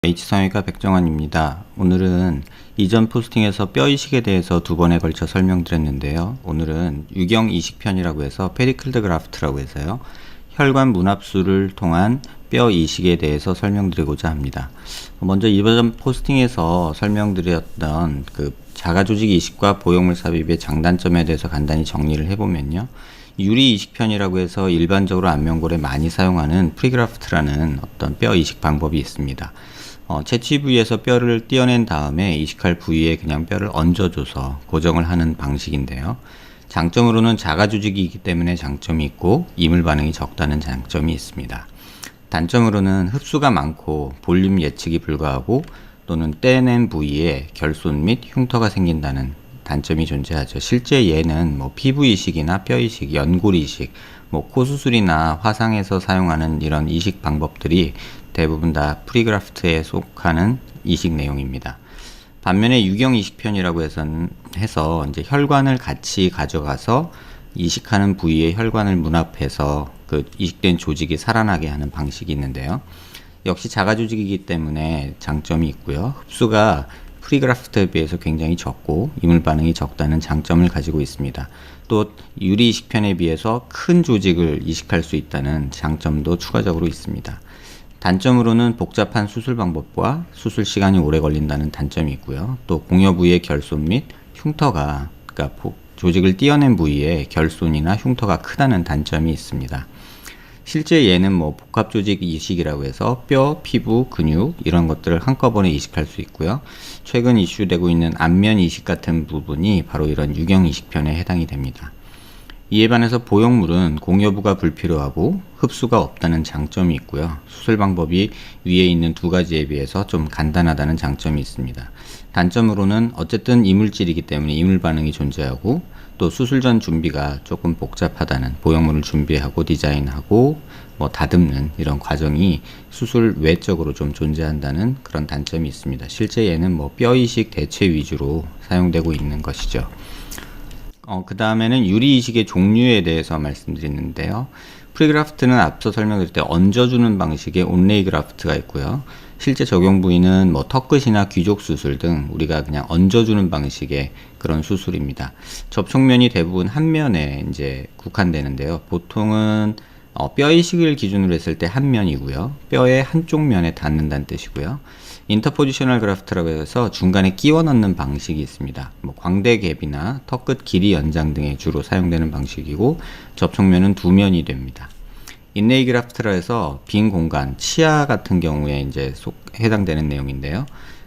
H성형외과 백정환입니다. 오늘은 이전 포스팅에서 뼈 이식에 대해서 두 번에 걸쳐 설명드렸는데요. 오늘은 유경 이식편이라고 해서 페리클드 그라프트라고 해서요. 혈관 문합수를 통한 뼈 이식에 대해서 설명드리고자 합니다. 먼저 이전 포스팅에서 설명드렸던 그 자가조직 이식과 보형물 삽입의 장단점에 대해서 간단히 정리를 해보면요. 유리 이식편이라고 해서 일반적으로 안면골에 많이 사용하는 프리그라프트라는 어떤 뼈 이식 방법이 있습니다. 채취 부위에서 뼈를 떼어낸 다음에 이식할 부위에 그냥 뼈를 얹어줘서 고정을 하는 방식인데요. 장점으로는 자가조직이기 때문에 장점이 있고 이물 반응이 적다는 장점이 있습니다. 단점으로는 흡수가 많고 볼륨 예측이 불가하고 또는 떼낸 부위에 결손 및 흉터가 생긴다는 단점이 존재하죠. 실제 얘는 피부 이식이나 뼈 이식, 연골 이식, 코 수술이나 화상에서 사용하는 이런 이식 방법들이 대부분 다 프리그라프트에 속하는 이식 내용입니다. 반면에 유경 이식편이라고 해서 이제 혈관을 같이 가져가서 이식하는 부위에 혈관을 문합해서 그 이식된 조직이 살아나게 하는 방식이 있는데요. 역시 자가조직이기 때문에 장점이 있고요. 흡수가 프리그라프트에 비해서 굉장히 적고 이물 반응이 적다는 장점을 가지고 있습니다. 또 유리 이식편에 비해서 큰 조직을 이식할 수 있다는 장점도 추가적으로 있습니다. 단점으로는 복잡한 수술 방법과 수술 시간이 오래 걸린다는 단점이 있고요. 또 공여 부위의 결손 및 흉터가, 그러니까 조직을 떼어낸 부위에 결손이나 흉터가 크다는 단점이 있습니다. 실제 얘는 복합조직 이식이라고 해서 뼈, 피부, 근육 이런 것들을 한꺼번에 이식할 수 있고요. 최근 이슈되고 있는 안면 이식 같은 부분이 바로 이런 유경 이식편에 해당이 됩니다. 이에 반해서 보형물은 공여부가 불필요하고 흡수가 없다는 장점이 있고요. 수술 방법이 위에 있는 두 가지에 비해서 좀 간단하다는 장점이 있습니다. 단점으로는 어쨌든 이물질이기 때문에 이물 반응이 존재하고 또 수술 전 준비가 조금 복잡하다는, 보형물을 준비하고 디자인하고 다듬는 이런 과정이 수술 외적으로 좀 존재한다는 그런 단점이 있습니다. 실제 얘는 뼈 이식 대체 위주로 사용되고 있는 것이죠. 그 다음에는 유리 이식의 종류에 대해서 말씀드리는데요. 프리그라프트는 앞서 설명드릴 때 얹어주는 방식의 온레이 그라프트가 있고요. 실제 적용 부위는 턱끝이나 귀족 수술 등 우리가 그냥 얹어주는 방식의 그런 수술입니다. 접촉면이 대부분 한 면에 이제 국한되는데요. 보통은 뼈 이식을 기준으로 했을 때 한 면이고요. 뼈의 한쪽 면에 닿는다는 뜻이고요. 인터포지셔널 그래프트라고 해서 중간에 끼워 넣는 방식이 있습니다. 광대 갭이나 턱끝 길이 연장 등에 주로 사용되는 방식이고 접촉면은 두 면이 됩니다. 인레이 그래프트라 해서 빈 공간, 치아 같은 경우에 이제 해당되는 내용인데요.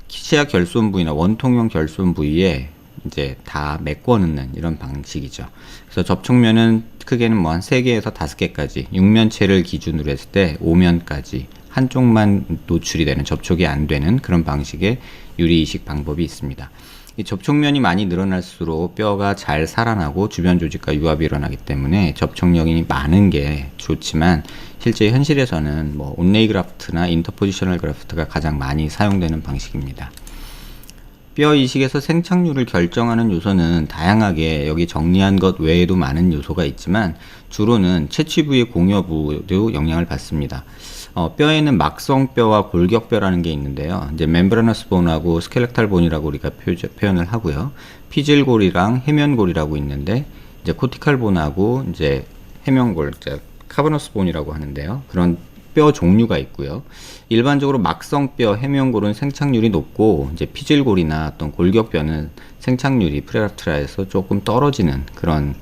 치아 결손 부위나 원통형 결손 부위에 이제 다 메꿔 넣는 이런 방식이죠. 그래서 접촉면은 크게는 한 3개에서 5개까지, 6면체를 기준으로 했을 때 5면까지 한쪽만 노출이 되는, 접촉이 안 되는 그런 방식의 유리 이식 방법이 있습니다. 이 접촉면이 많이 늘어날수록 뼈가 잘 살아나고 주변 조직과 유합이 일어나기 때문에 접촉력이 많은 게 좋지만 실제 현실에서는 온레이 그래프트나 인터포지셔널 그래프트가 가장 많이 사용되는 방식입니다. 뼈 이식에서 생착률을 결정하는 요소는 다양하게 여기 정리한 것 외에도 많은 요소가 있지만 주로는 채취 부위의 공여부도 영향을 받습니다. 뼈에는 막성뼈와 골격뼈라는 게 있는데요. 이제 멤브라너스 본하고 스켈레탈 본이라고 우리가 표현을 하고요. 피질골이랑 해면골이라고 있는데 이제 코티칼 본하고 이제 해면골, 카버너스 본이라고 하는데요. 그런 뼈 종류가 있고요. 일반적으로 막성뼈, 해면골은 생착률이 높고 이제 피질골이나 어떤 골격뼈는 생착률이 프리그라프트라에서 조금 떨어지는 그런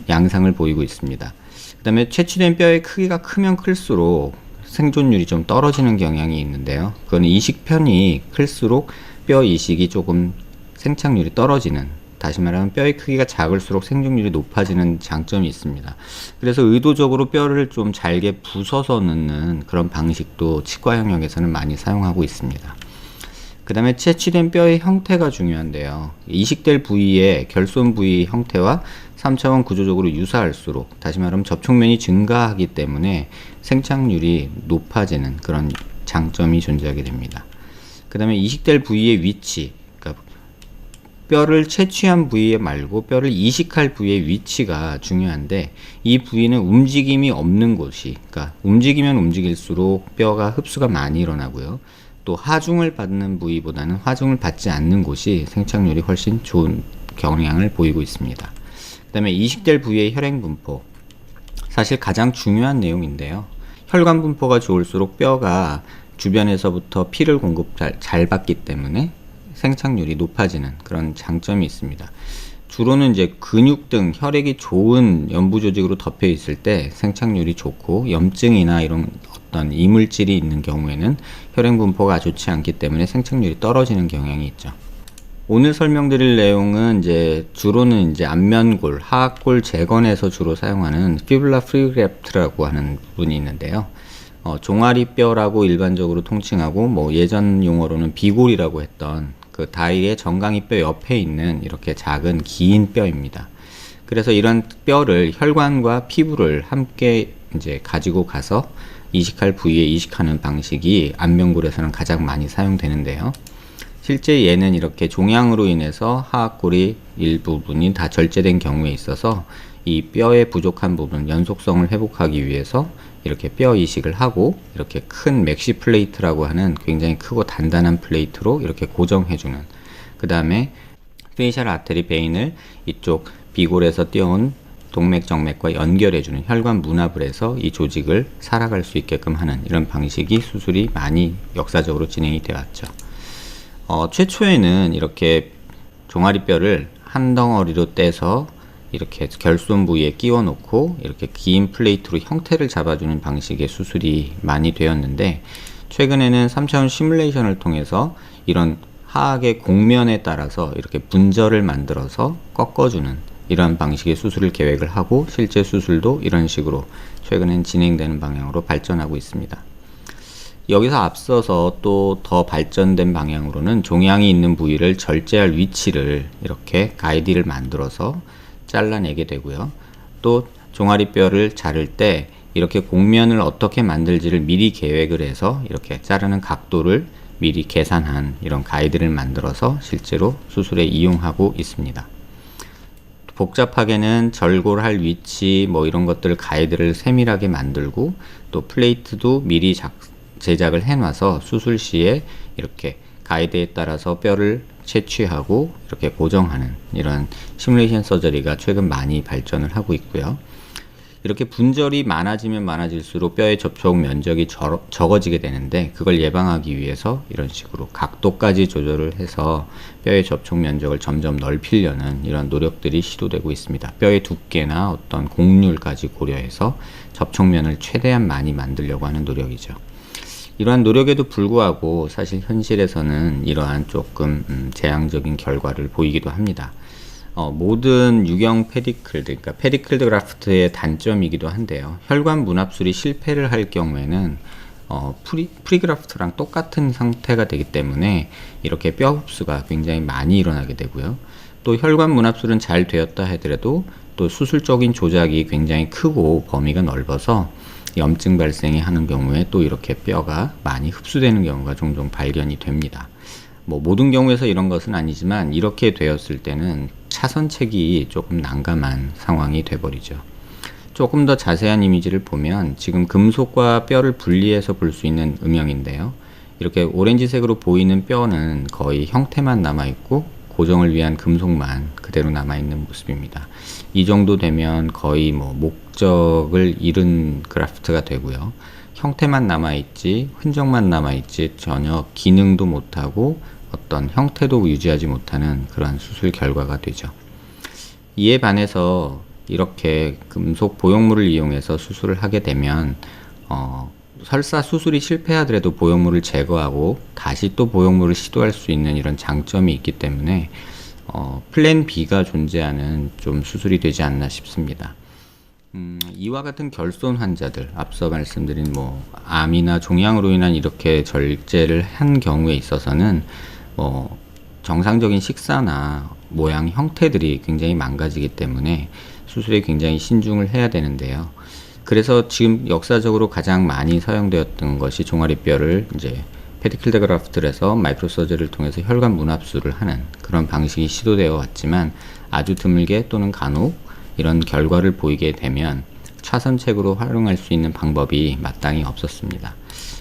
양상을 보이고 있습니다. 그 다음에 채취된 뼈의 크기가 크면 클수록 생존율이 좀 떨어지는 경향이 있는데요. 그건 이식편이 클수록 뼈 이식이 조금 생착률이 떨어지는, 다시 말하면 뼈의 크기가 작을수록 생존율이 높아지는 장점이 있습니다. 그래서 의도적으로 뼈를 좀 잘게 부숴서 넣는 그런 방식도 치과 영역에서는 많이 사용하고 있습니다. 그 다음에 채취된 뼈의 형태가 중요한데요. 이식될 부위의 결손 부위 형태와 3차원 구조적으로 유사할수록, 다시 말하면 접촉면이 증가하기 때문에 생착률이 높아지는 그런 장점이 존재하게 됩니다. 그 다음에 이식될 부위의 위치, 그러니까 뼈를 채취한 부위 말고 뼈를 이식할 부위의 위치가 중요한데, 이 부위는 움직임이 없는 곳이, 그러니까 움직이면 움직일수록 뼈가 흡수가 많이 일어나고요. 또 하중을 받는 부위보다는 하중을 받지 않는 곳이 생착률이 훨씬 좋은 경향을 보이고 있습니다. 그 다음에 이식될 부위의 혈액 분포, 사실 가장 중요한 내용인데요. 혈관 분포가 좋을수록 뼈가 주변에서부터 피를 공급 잘 받기 때문에 생착률이 높아지는 그런 장점이 있습니다. 주로는 이제 근육 등 혈액이 좋은 연부 조직으로 덮여 있을 때 생착률이 좋고, 염증이나 이런 어떤 이물질이 있는 경우에는 혈액 분포가 좋지 않기 때문에 생착률이 떨어지는 경향이 있죠. 오늘 설명드릴 내용은 주로는 안면골, 하악골 재건에서 주로 사용하는 피뷸라 프리그래프트라고 하는 부분이 있는데요. 종아리뼈라고 일반적으로 통칭하고, 예전 용어로는 비골이라고 했던 그 다리의 정강이 뼈 옆에 있는 이렇게 작은 긴 뼈입니다. 그래서 이런 뼈를 혈관과 피부를 함께 가지고 가서 이식할 부위에 이식하는 방식이 안면골에서는 가장 많이 사용되는데요. 실제 얘는 이렇게 종양으로 인해서 하악골이 일부분이 다 절제된 경우에 있어서 이 뼈의 부족한 부분, 연속성을 회복하기 위해서 이렇게 뼈 이식을 하고, 이렇게 큰 맥시 플레이트라고 하는 굉장히 크고 단단한 플레이트로 이렇게 고정해주는, 그 다음에 페이셜 아테리 베인을 이쪽 비골에서 띄어온 동맥 정맥과 연결해주는 혈관 문합을 해서 이 조직을 살아갈 수 있게끔 하는 이런 방식이 수술이 많이 역사적으로 진행이 되어 왔죠. 최초에는 이렇게 종아리뼈를 한 덩어리로 떼서 이렇게 결손 부위에 끼워 놓고 이렇게 긴 플레이트로 형태를 잡아주는 방식의 수술이 많이 되었는데, 최근에는 3차원 시뮬레이션을 통해서 이런 하악의 곡면에 따라서 이렇게 분절을 만들어서 꺾어주는 이런 방식의 수술을 계획을 하고, 실제 수술도 이런 식으로 최근엔 진행되는 방향으로 발전하고 있습니다. 여기서 앞서서 또 더 발전된 방향으로는 종양이 있는 부위를 절제할 위치를 이렇게 가이드를 만들어서 잘라내게 되고요. 또 종아리뼈를 자를 때 이렇게 곡면을 어떻게 만들지를 미리 계획을 해서 이렇게 자르는 각도를 미리 계산한 이런 가이드를 만들어서 실제로 수술에 이용하고 있습니다. 복잡하게는 절골할 위치 이런 것들 가이드를 세밀하게 만들고, 또 플레이트도 미리 제작을 해놔서 수술 시에 이렇게 가이드에 따라서 뼈를 채취하고 이렇게 고정하는 이런 시뮬레이션 서저리가 최근 많이 발전을 하고 있고요. 이렇게 분절이 많아지면 많아질수록 뼈의 접촉 면적이 적어지게 되는데, 그걸 예방하기 위해서 이런 식으로 각도까지 조절을 해서 뼈의 접촉 면적을 점점 넓히려는 이런 노력들이 시도되고 있습니다. 뼈의 두께나 어떤 곡률까지 고려해서 접촉면을 최대한 많이 만들려고 하는 노력이죠. 이러한 노력에도 불구하고 사실 현실에서는 이러한 조금 재앙적인 결과를 보이기도 합니다. 모든 유경 그러니까 페디클드 그라프트의 단점이기도 한데요. 혈관 문합술이 실패를 할 경우에는 프리그라프트랑 똑같은 상태가 되기 때문에 이렇게 뼈 흡수가 굉장히 많이 일어나게 되고요. 또 혈관 문합술은 잘 되었다 하더라도 또 수술적인 조작이 굉장히 크고 범위가 넓어서 염증 발생이 하는 경우에 또 이렇게 뼈가 많이 흡수되는 경우가 종종 발견이 됩니다. 모든 경우에서 이런 것은 아니지만 이렇게 되었을 때는 차선책이 조금 난감한 상황이 돼버리죠. 조금 더 자세한 이미지를 보면 지금 금속과 뼈를 분리해서 볼 수 있는 음영인데요. 이렇게 오렌지색으로 보이는 뼈는 거의 형태만 남아있고 고정을 위한 금속만 그대로 남아있는 모습입니다. 이 정도 되면 거의 목적을 잃은 그래프트가 되고요. 형태만 남아있지, 흔적만 남아있지 전혀 기능도 못하고 어떤 형태도 유지하지 못하는 그러한 수술 결과가 되죠. 이에 반해서 이렇게 금속 보형물을 이용해서 수술을 하게 되면 설사 수술이 실패하더라도 보형물을 제거하고 다시 또 보형물을 시도할 수 있는 이런 장점이 있기 때문에 플랜 B가 존재하는 좀 수술이 되지 않나 싶습니다. 이와 같은 결손 환자들, 앞서 말씀드린 암이나 종양으로 인한 이렇게 절제를 한 경우에 있어서는 정상적인 식사나 모양 형태들이 굉장히 망가지기 때문에 수술에 굉장히 신중을 해야 되는데요. 그래서 지금 역사적으로 가장 많이 사용되었던 것이 종아리뼈를 페디클드 그라프트를 해서 마이크로 서저리를 통해서 혈관 문합술을 하는 그런 방식이 시도되어 왔지만, 아주 드물게 또는 간혹 이런 결과를 보이게 되면 차선책으로 활용할 수 있는 방법이 마땅히 없었습니다.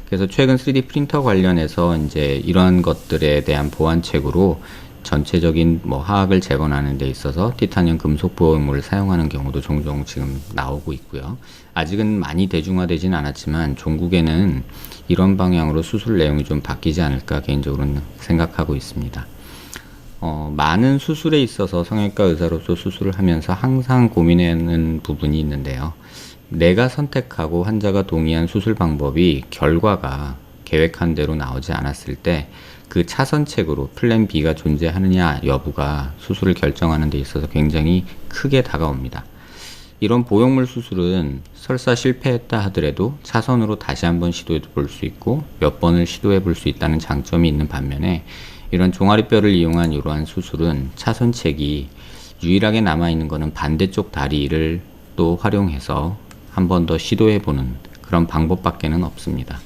그래서 최근 3D 프린터 관련해서 이제 이러한 것들에 대한 보완책으로 전체적인 뭐 화학을 재건하는 데 있어서 티타늄 금속 보호물을 사용하는 경우도 종종 지금 나오고 있고요. 아직은 많이 대중화되진 않았지만 종국에는 이런 방향으로 수술 내용이 좀 바뀌지 않을까 개인적으로는 생각하고 있습니다. 많은 수술에 있어서 성형외과 의사로서 수술을 하면서 항상 고민하는 부분이 있는데요. 내가 선택하고 환자가 동의한 수술 방법이 결과가 계획한 대로 나오지 않았을 때 그 차선책으로 플랜 B가 존재하느냐 여부가 수술을 결정하는 데 있어서 굉장히 크게 다가옵니다. 이런 보형물 수술은 설사 실패했다 하더라도 차선으로 다시 한번 시도해 볼 수 있고 몇 번을 시도해 볼 수 있다는 장점이 있는 반면에 이런 종아리뼈를 이용한 이러한 수술은 차선책이 유일하게 남아있는 것은 반대쪽 다리를 또 활용해서 한 번 더 시도해 보는 그런 방법밖에는 없습니다.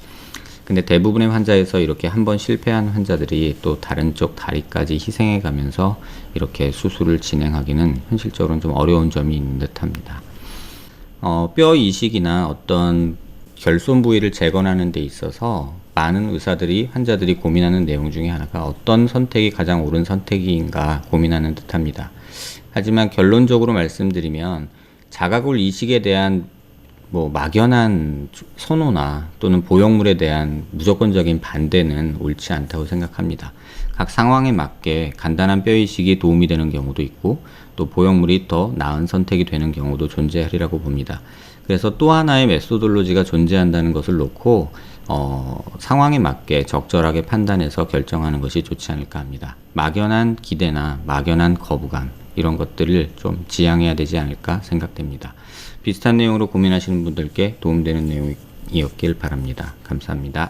근데 대부분의 환자에서 이렇게 한번 실패한 환자들이 또 다른 쪽 다리까지 희생해 가면서 이렇게 수술을 진행하기는 현실적으로는 좀 어려운 점이 있는 듯 합니다. 뼈 이식이나 어떤 결손 부위를 재건하는 데 있어서 많은 의사들이 환자들이 고민하는 내용 중에 하나가 어떤 선택이 가장 옳은 선택인가 고민하는 듯 합니다. 하지만 결론적으로 말씀드리면 자가골 이식에 대한 뭐 막연한 선호나 또는 보형물에 대한 무조건적인 반대는 옳지 않다고 생각합니다. 각 상황에 맞게 간단한 뼈 이식이 도움이 되는 경우도 있고 또 보형물이 더 나은 선택이 되는 경우도 존재하리라고 봅니다. 그래서 또 하나의 메소돌로지가 존재한다는 것을 놓고 상황에 맞게 적절하게 판단해서 결정하는 것이 좋지 않을까 합니다. 막연한 기대나 막연한 거부감 이런 것들을 좀 지양해야 되지 않을까 생각됩니다. 비슷한 내용으로 고민하시는 분들께 도움되는 내용이었길 바랍니다. 감사합니다.